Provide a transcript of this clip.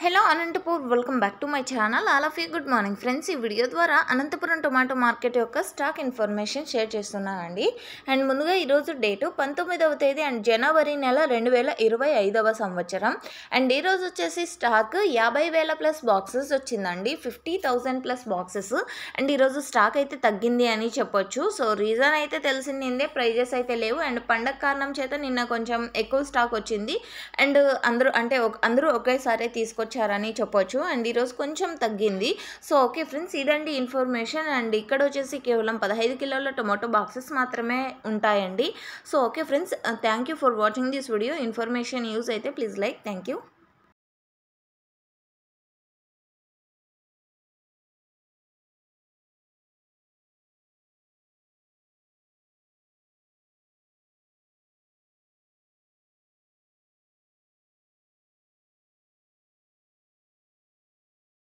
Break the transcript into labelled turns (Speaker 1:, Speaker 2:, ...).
Speaker 1: Hello Anantapur welcome back to my channel. All of you good morning friends. ఈ video ద్వారా Anantapuram tomato market యొక్క stock information share చేస్తున్నానండి. And ముందుగా ఈరోజు date 19వ తేదీ అండ్ జనవరి నెల 2025వ సంవత్సరం. అండ్ ఈరోజు వచ్చేసి స్టాక్ 50,000 ప్లస్ బాక్సెస్ వచ్చిందండి, 50,000 ప్లస్ బాక్సెస్. అండ్ ఈరోజు స్టాక్ అయితే తగ్గింది అని చెప్పొచ్చు. సో రీజన్ అయితే తెలిసిందే, ప్రైజెస్ అయితే లేవు. అండ్ పండగ కారణం చేత నిన్న కొంచెం ఎక్కువ స్టాక్ వచ్చింది. అండ్ అందరూ ఒకేసారి తీసుకొచ్చారని చెప్పొచ్చు. అండ్ ఈరోజు కొంచెం తగ్గింది. సో ఓకే ఫ్రెండ్స్, ఇదండి ఇన్ఫర్మేషన్. అండ్ ఇక్కడ వచ్చేసి కేవలం 15 కిలోల టొమాటో బాక్సెస్ మాత్రమే ఉంటాయండి. So okay friends, thank you for watching this video. Information use అయితే ప్లీజ్ లైక్. Thank you.